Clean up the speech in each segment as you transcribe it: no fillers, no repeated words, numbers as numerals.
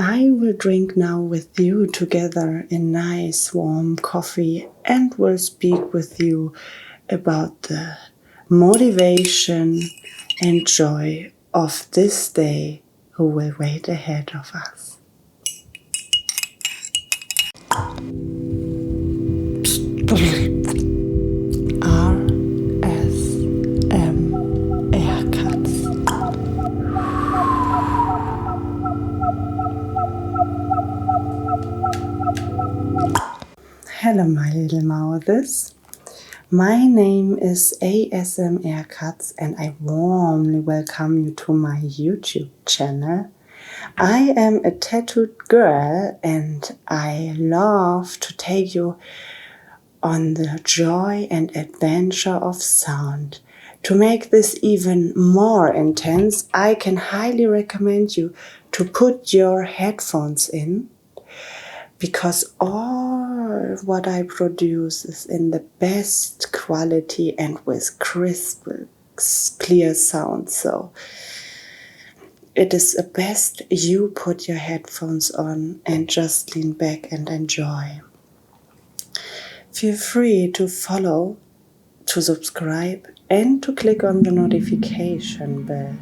I will drink now with you together a nice warm coffee and will speak with you about the motivation and joy of this day who will wait ahead of us. Katz. Hello, my little mothers. My name is ASMR Katz and I warmly welcome you to my YouTube channel. I am a tattooed girl and I love to take you on the joy and adventure of sound. To make this even more intense, I can highly recommend you to put your headphones in, because all what I produce is in the best quality and with crisp, clear sound. So it is the best you put your headphones on and just lean back and enjoy. Feel free to follow, to subscribe, and to click on the notification bell,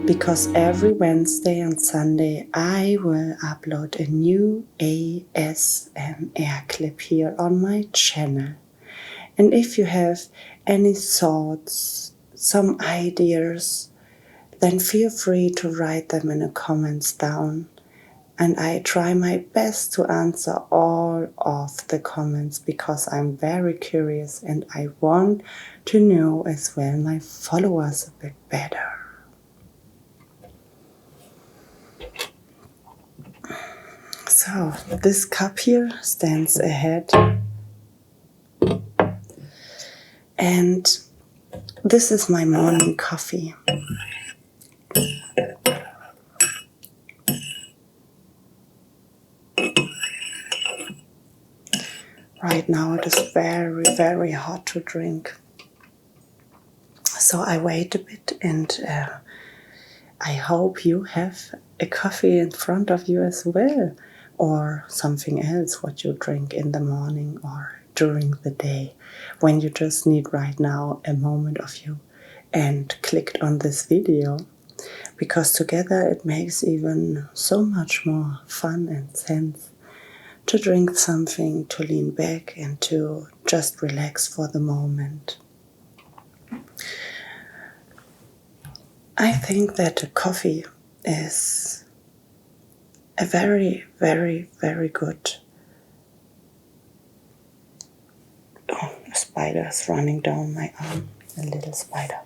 because every Wednesday and Sunday I will upload a new ASMR clip here on my channel. And if you have any thoughts, some ideas, then feel free to write them in the comments down. And I try my best to answer all of the comments, because I'm very curious and I want to know as well my followers a bit better. So this cup here stands ahead, and this is my morning coffee. Right now it is very, very hot to drink. So I wait a bit and I hope you have a coffee in front of you as well, or something else what you drink in the morning or during the day, when you just need right now a moment of you and clicked on this video, because together it makes even so much more fun and sense to drink something, to lean back and to just relax for the moment. I think that a coffee is a very, very, very good... Oh, a spider is running down my arm. A little spider.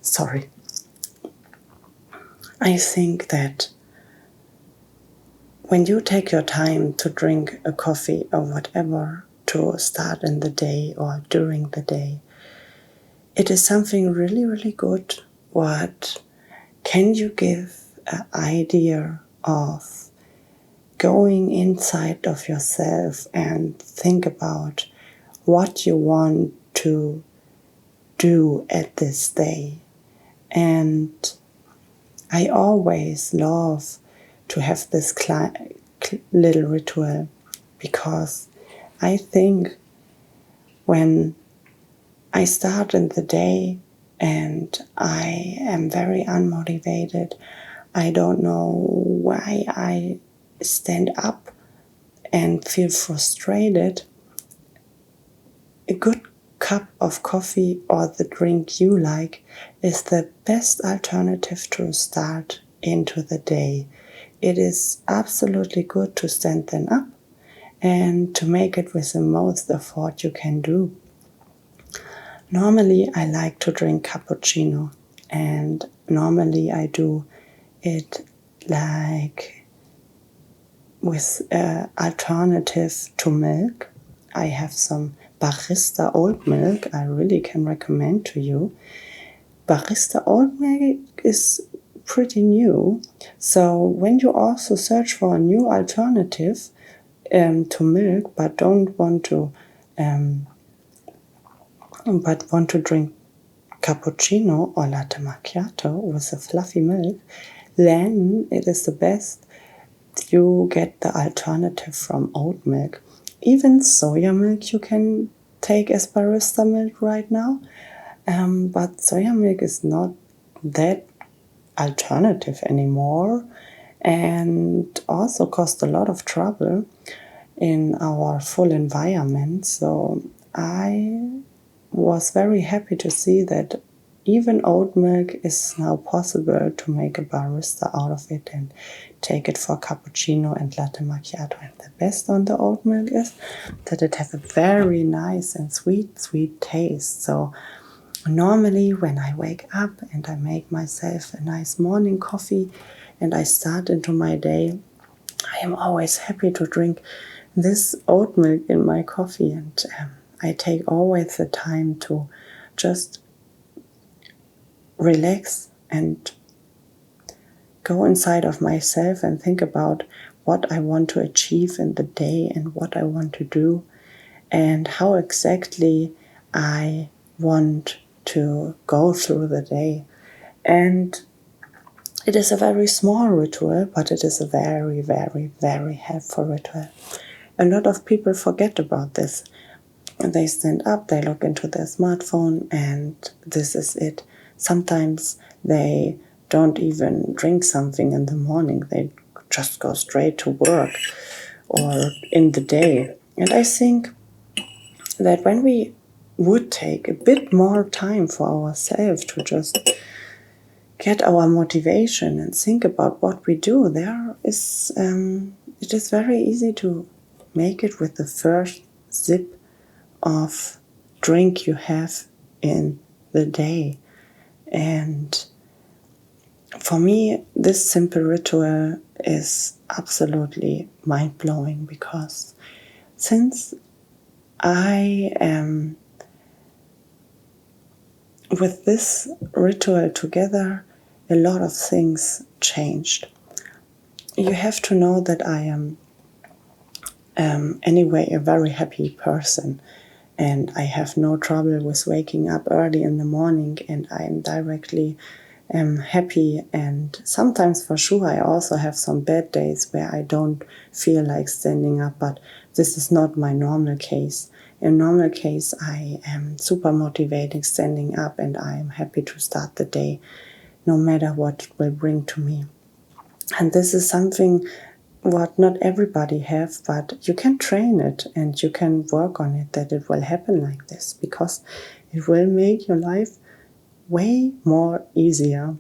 Sorry. I think that when you take your time to drink a coffee or whatever to start in the day or during the day, it is something really, really good. What can you give an idea of going inside of yourself and think about what you want to do at this day? And I always love to have this little ritual, because I think when I start in the day and I am very unmotivated, I don't know why I stand up and feel frustrated, a good cup of coffee or the drink you like is the best alternative to start into the day. It is absolutely good to stand then up and to make it with the most effort you can do. Normally I like to drink cappuccino, and normally I do it like with alternative to milk. I have some barista oat milk I really can recommend to you. Barista oat milk is pretty new, so when you also search for a new alternative to milk, but want to drink cappuccino or latte macchiato with a fluffy milk, then it is the best you get the alternative from oat milk. Even soya milk you can take as barista milk right now, but soya milk is not that alternative anymore, and also cost a lot of trouble in our full environment. So I was very happy to see that even oat milk is now possible to make a barista out of it and take it for cappuccino and latte macchiato. And the best on the oat milk is that it has a very nice and sweet taste. So normally when I wake up and I make myself a nice morning coffee and I start into my day, I am always happy to drink this oat milk in my coffee, and I take always the time to just relax and go inside of myself and think about what I want to achieve in the day and what I want to do and how exactly I want to go through the day. And it is a very small ritual, but it is a very, very, very helpful ritual. A lot of people forget about this. They stand up, they look into their smartphone, and this is it. Sometimes they don't even drink something in the morning. They just go straight to work or in the day. And I think that when we would take a bit more time for ourselves to just get our motivation and think about what we do, it is very easy to make it with the first sip of drink you have in the day. And for me, this simple ritual is absolutely mind-blowing, because since I am with this ritual together, a lot of things changed. You have to know that I am anyway a very happy person, and I have no trouble with waking up early in the morning, and I am directly happy. And sometimes for sure I also have some bad days where I don't feel like standing up, but this is not my normal case. In normal case, I am super motivated standing up, and I am happy to start the day no matter what it will bring to me. And this is something what not everybody have, but you can train it and you can work on it, that it will happen like this, because it will make your life way more easier.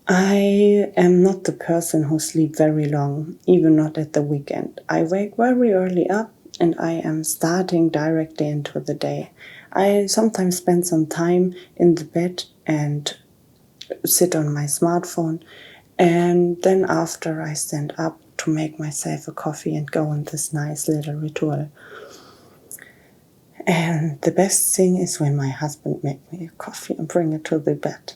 I am not the person who sleeps very long, even not at the weekend. I wake very early up and I am starting directly into the day. I sometimes spend some time in the bed and sit on my smartphone, and then after I stand up to make myself a coffee and go on this nice little ritual. And the best thing is when my husband makes me a coffee and bring it to the bed.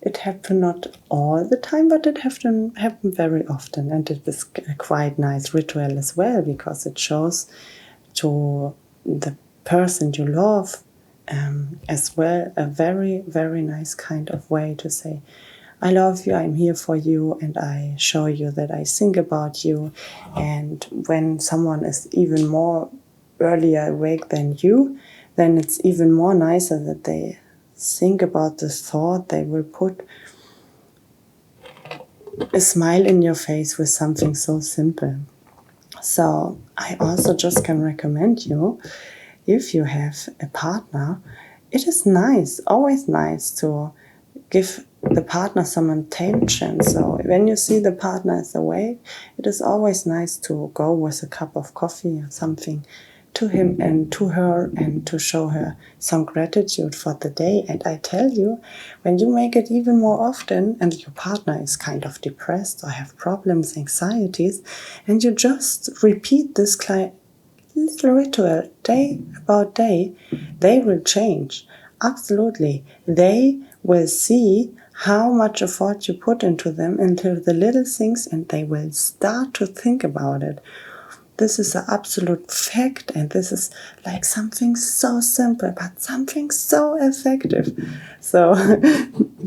It happened not all the time, but it happen very often, and it is a quite nice ritual as well, because it shows to the person you love as well a very, very nice kind of way to say, I love you, I'm here for you, and I show you that I think about you. And when someone is even more earlier awake than you, then it's even more nicer that they think about this thought. They will put a smile in your face with something so simple. So I also just can recommend you, if you have a partner, it is nice, always nice to give the partner some attention. So when you see the partner is awake, it is always nice to go with a cup of coffee or something to him and to her, and to show her some gratitude for the day. And I tell you, when you make it even more often, and your partner is kind of depressed or have problems, anxieties, and you just repeat this little ritual day about day, they will change. Absolutely. They will see how much effort you put into them, into the little things, and they will start to think about it. this is an absolute fact, and this is like something so simple, but something so effective. So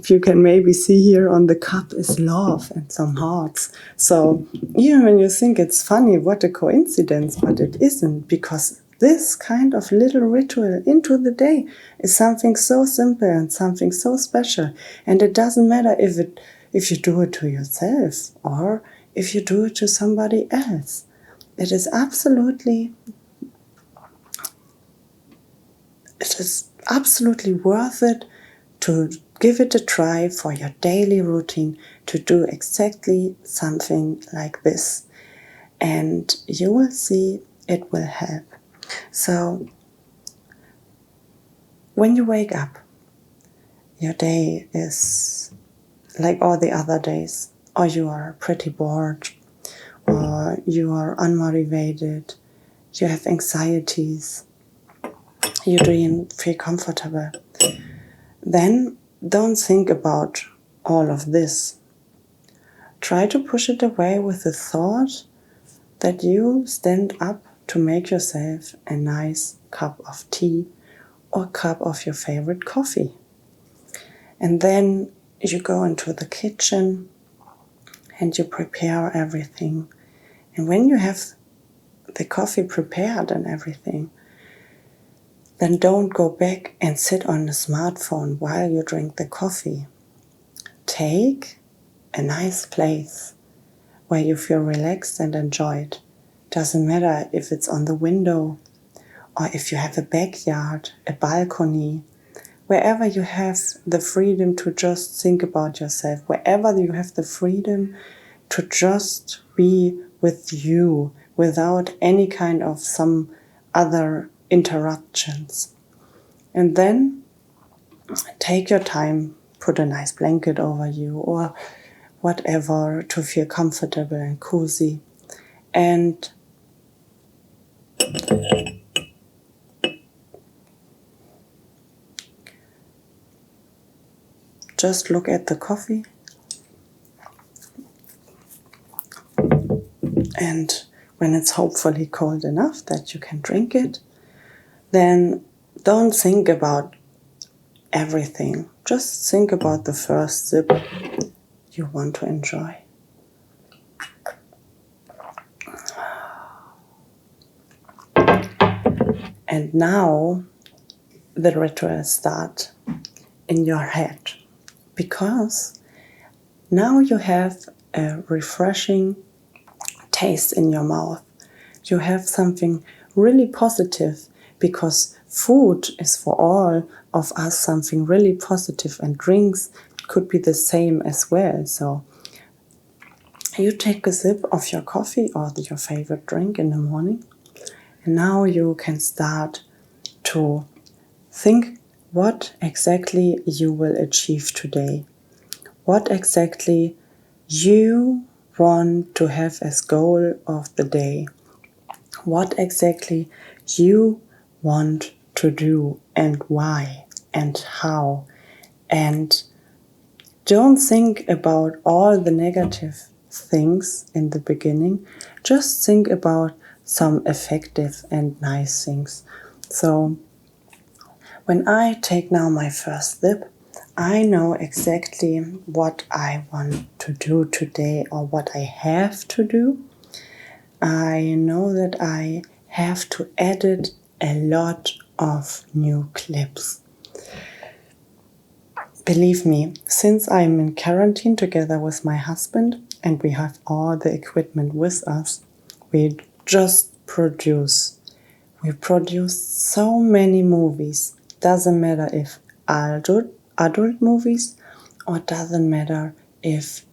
you can maybe see here on the cup is love and some hearts. So even when you think it's funny, what a coincidence, but it isn't, because this kind of little ritual into the day is something so simple and something so special. And it doesn't matter if you do it to yourself or if you do it to somebody else. It is absolutely worth it to give it a try for your daily routine, to do exactly something like this. And you will see it will help. So when you wake up, your day is like all the other days, or you are pretty bored, or you are unmotivated, you have anxieties, you don't feel comfortable, then don't think about all of this. Try to push it away with the thought that you stand up to make yourself a nice cup of tea or cup of your favorite coffee. And then you go into the kitchen and you prepare everything. And when you have the coffee prepared and everything, then don't go back and sit on the smartphone while you drink the coffee. Take a nice place where you feel relaxed and enjoyed. Doesn't matter if it's on the window or if you have a backyard, a balcony, wherever you have the freedom to just think about yourself, wherever you have the freedom to just be with you without any kind of some other interruptions. And then take your time, put a nice blanket over you or whatever to feel comfortable and cozy. And just look at the coffee. And when it's hopefully cold enough that you can drink it, then don't think about everything. Just think about the first sip you want to enjoy. And now the ritual starts in your head, because now you have a refreshing taste in your mouth. You have something really positive, because food is for all of us something really positive, and drinks could be the same as well. So you take a sip of your coffee or your favorite drink in the morning, and now you can start to think what exactly you will achieve today. What exactly you want to have as goal of the day. What exactly you want to do and why and how. And don't think about all the negative things in the beginning. Just think about some effective and nice things. So when I take now my first sip, I know exactly what I want to do today or what I have to do. I know that I have to edit a lot of new clips. Believe me, since I'm in quarantine together with my husband and we have all the equipment with us, we just produce. We produce so many movies. Doesn't matter if adult movies or doesn't matter if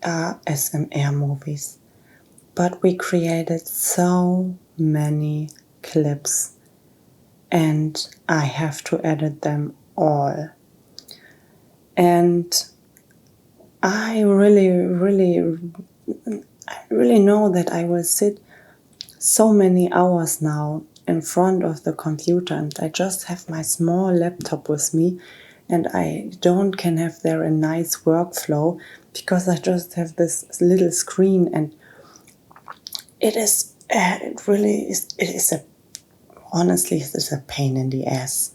ASMR movies. But we created so many clips and I have to edit them all. And I really know that I will sit so many hours now in front of the computer, and I just have my small laptop with me, and I can have there a nice workflow because I just have this little screen, and it is it really is. Honestly, it is a pain in the ass.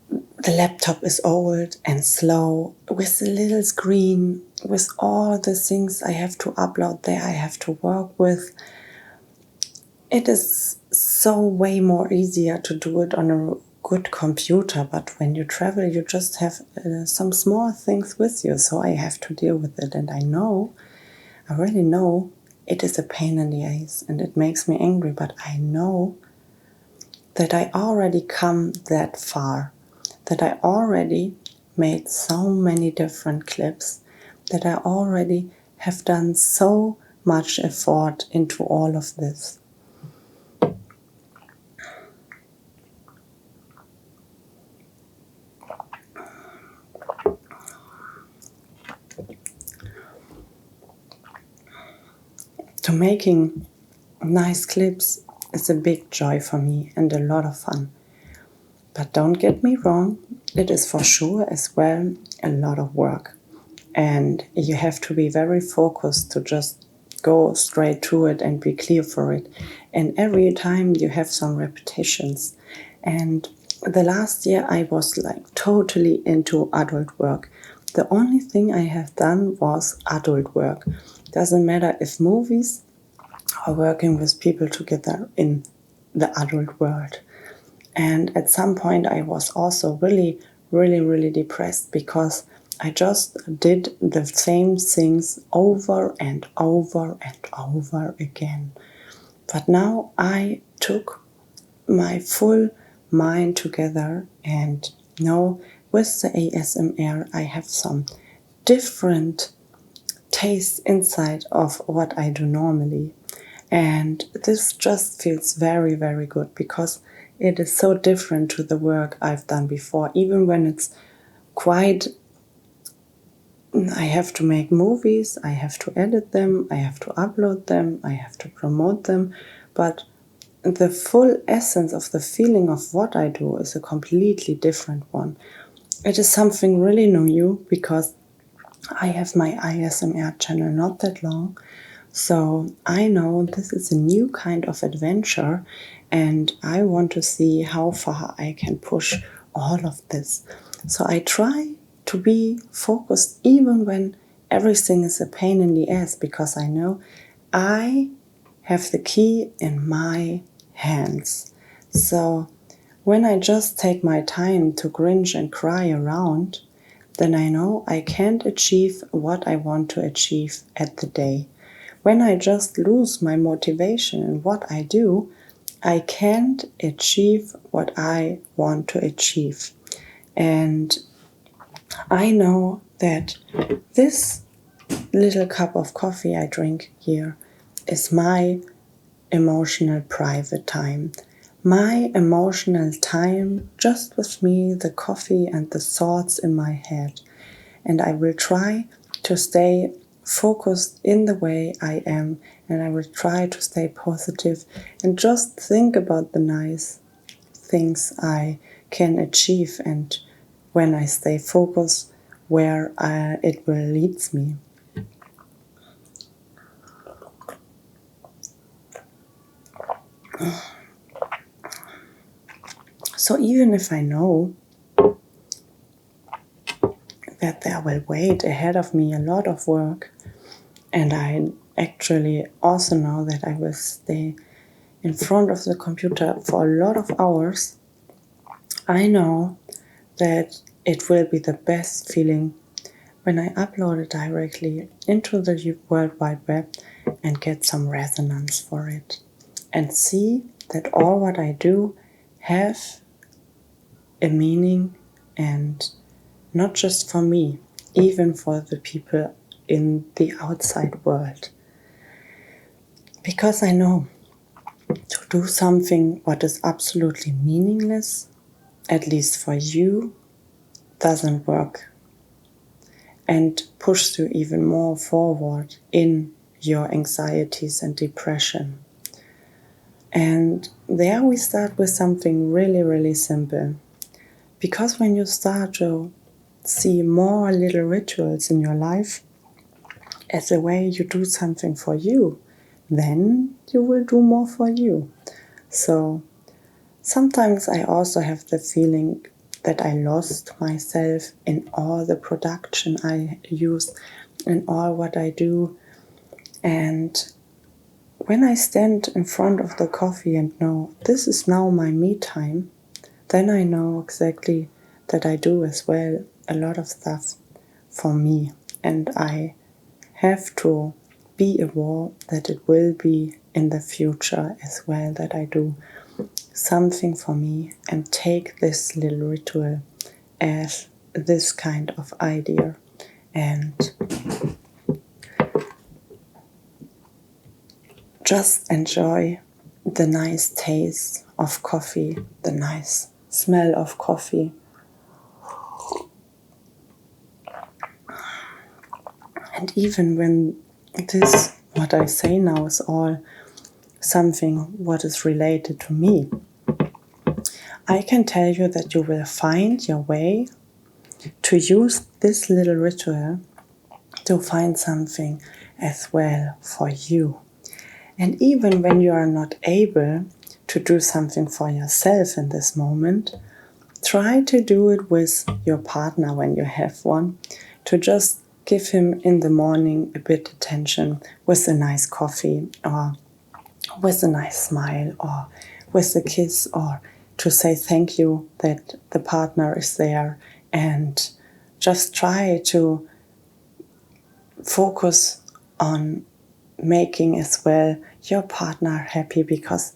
The laptop is old and slow, with the little screen, with all the things I have to upload there, I have to work with. It is so way more easier to do it on a good computer, but when you travel, you just have some small things with you, so I have to deal with it. And I really know it is a pain in the ass and it makes me angry, but I know that I already come that far, that I already made so many different clips, that I already have done so much effort into all of this. To making nice clips is a big joy for me and a lot of fun. But don't get me wrong, it is for sure as well a lot of work. And you have to be very focused to just go straight to it and be clear for it. And every time you have some repetitions. And the last year I was like totally into adult work. The only thing I have done was adult work. Doesn't matter if movies or working with people together in the adult world. And at some point I was also really depressed because I just did the same things over and over and over again. But now I took my full mind together and now with the ASMR I have some different tastes inside of what I do normally. And this just feels very good because it is so different to the work I've done before. Even when it's quite, I have to make movies, I have to edit them, I have to upload them, I have to promote them. But the full essence of the feeling of what I do is a completely different one. It is something really new because I have my ASMR channel not that long. So I know this is a new kind of adventure and I want to see how far I can push all of this. So I try to be focused even when everything is a pain in the ass because I know I have the key in my hands. So when I just take my time to cringe and cry around, then I know I can't achieve what I want to achieve at the day. When I just lose my motivation in what I do, I can't achieve what I want to achieve. And I know that this little cup of coffee I drink here is my emotional private time. My emotional time just with me, the coffee and the thoughts in my head. And I will try to stay focused in the way I am, and I will try to stay positive and just think about the nice things I can achieve and when I stay focused where it will lead me. So even if I know that there will wait ahead of me a lot of work, and I actually also know that I will stay in front of the computer for a lot of hours, I know that it will be the best feeling when I upload it directly into the World Wide Web and get some resonance for it and see that all what I do have a meaning and not just for me, even for the people in the outside world. Because I know to do something what is absolutely meaningless, at least for you, doesn't work and pushes you even more forward in your anxieties and depression. And there we start with something really simple. Because when you start to see more little rituals in your life as a way you do something for you, then you will do more for you. So sometimes I also have the feeling that I lost myself in all the production I use, in all what I do. And when I stand in front of the coffee and know this is now my me time, then I know exactly that I do as well a lot of stuff for me. And I have to be aware that it will be in the future as well that I do something for me and take this little ritual as this kind of idea and just enjoy the nice taste of coffee, the nice smell of coffee. And even when this, what I say now, is all something what is related to me, I can tell you that you will find your way to use this little ritual to find something as well for you. And even when you are not able to do something for yourself in this moment, try to do it with your partner when you have one, to just give him in the morning a bit attention with a nice coffee or with a nice smile or with a kiss, or to say thank you that the partner is there, and just try to focus on making as well your partner happy, because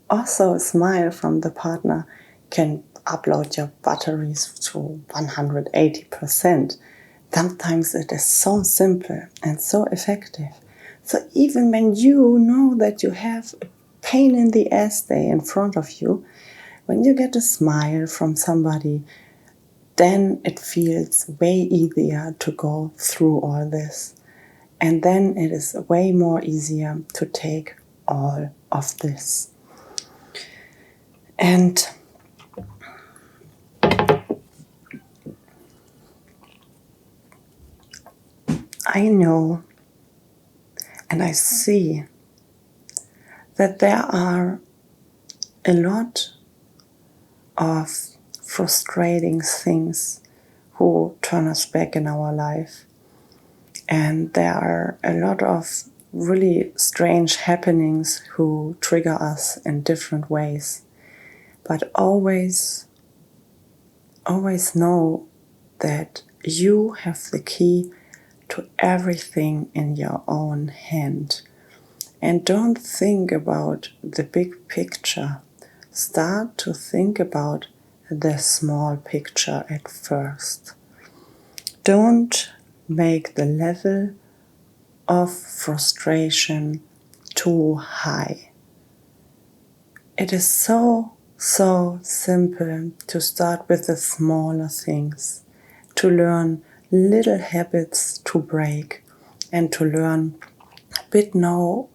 also a smile from the partner can upload your batteries to 180%. Sometimes it is so simple and so effective. So even when you know that you have a pain in the ass day in front of you, when you get a smile from somebody, then it feels way easier to go through all this. And then it is way more easier to take all of this. And I know and I see that there are a lot of frustrating things who turn us back in our life. And there are a lot of really strange happenings who trigger us in different ways. But always know that you have the key to everything in your own hand. And don't think about the big picture. Start to think about the small picture at first. Don't make the level of frustration too high. It is so simple to start with the smaller things, to learn little habits to break, and to learn a bit more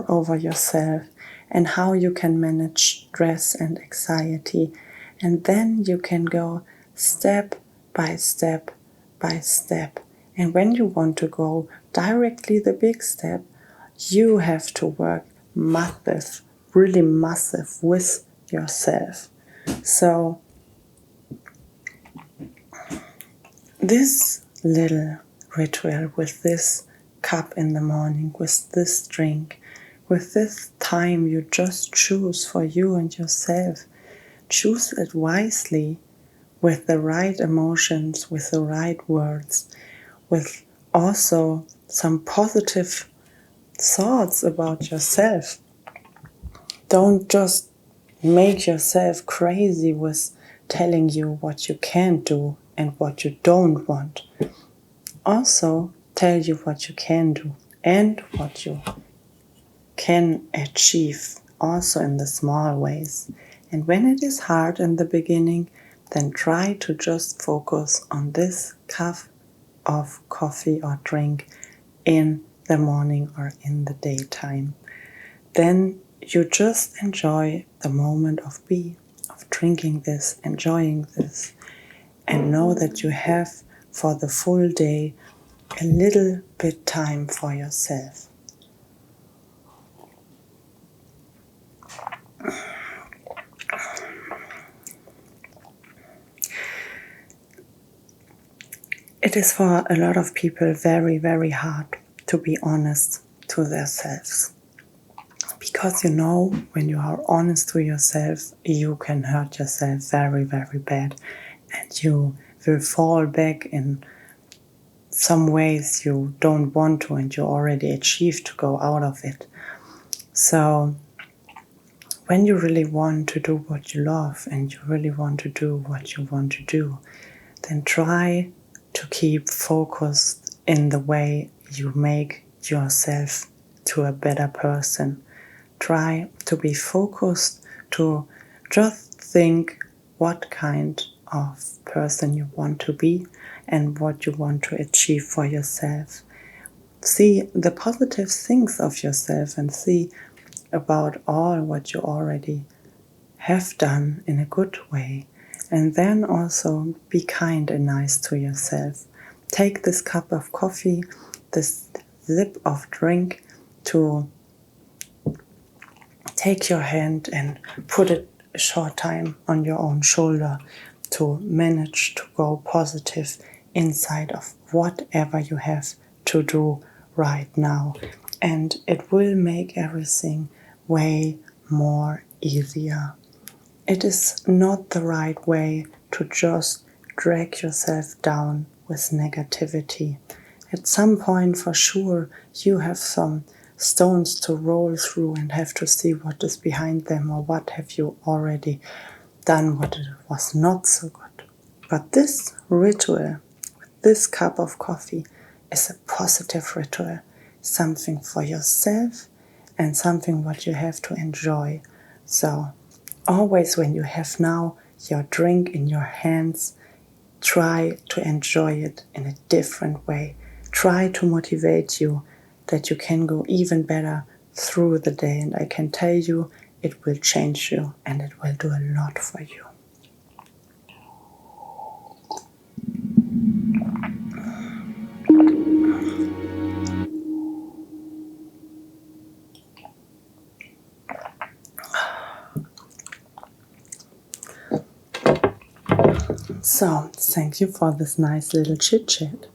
over yourself and how you can manage stress and anxiety. And then you can go step by step by step. And when you want to go directly the big step, you have to work massive, really massive with yourself. So this little ritual with this cup in the morning, with this drink, with this time you just choose for you and yourself, choose it wisely with the right emotions, with the right words, with also some positive thoughts about yourself. Don't just make yourself crazy with telling you what you can do and what you don't want. Also tell you what you can do and what you can achieve, also in the small ways. And when it is hard in the beginning, then try to just focus on this cup of coffee or drink in the morning or in the daytime. Then you just enjoy the moment of drinking this, enjoying this, and know that you have for the full day a little bit time for yourself. It is for a lot of people very, very hard to be honest to themselves. Because when you are honest to yourself, you can hurt yourself very, very bad. And you will fall back in some ways you don't want to, and you already achieved to go out of it. So when you really want to do what you love and you really want to do what you want to do, then try to keep focused in the way you make yourself to a better person. Try to be focused to just think what kind of person you want to be and what you want to achieve for yourself. See the positive things of yourself and see about all what you already have done in a good way. And then also be kind and nice to yourself. Take this cup of coffee, this sip of drink, to take your hand and put it a short time on your own shoulder to manage to go positive inside of whatever you have to do right now. And it will make everything way more easier. It is not the right way to just drag yourself down with negativity. At some point, for sure, you have some stones to roll through and have to see what is behind them, or what have you already done what it was not so good. But this ritual, this cup of coffee, is a positive ritual, something for yourself and something what you have to enjoy. So always when you have now your drink in your hands, try to enjoy it in a different way. Try to motivate you that you can go even better through the day. And I can tell you, it will change you and it will do a lot for you. So, thank you for this nice little chit-chat.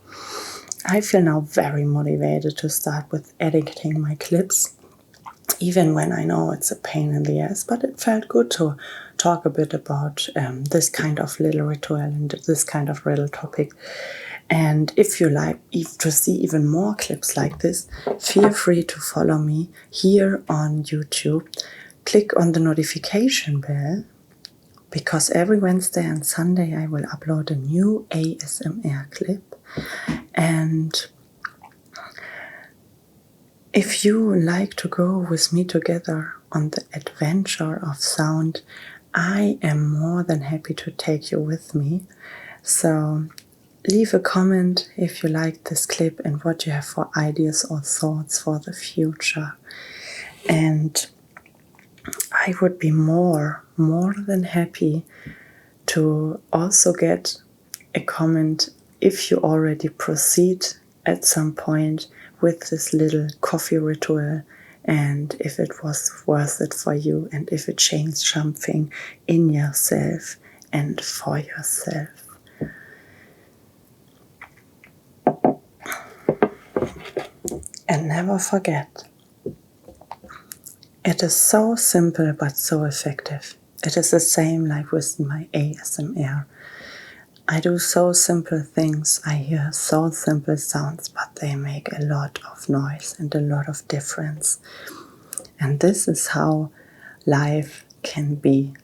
I feel now very motivated to start with editing my clips, even when I know it's a pain in the ass, but it felt good to talk a bit about this kind of little ritual and this kind of little topic. And if you like to see even more clips like this, feel free to follow me here on YouTube. Click on the notification bell, because every Wednesday and Sunday I will upload a new ASMR clip. And if you like to go with me together on the adventure of sound, I am more than happy to take you with me. So leave a comment if you like this clip and what you have for ideas or thoughts for the future. And I would be more than happy to also get a comment if you already proceed at some point with this little coffee ritual, and if it was worth it for you, and if it changed something in yourself and for yourself. And never forget, it is so simple but so effective. It is the same like with my ASMR. I do so simple things, I hear so simple sounds, but they make a lot of noise and a lot of difference. And this is how life can be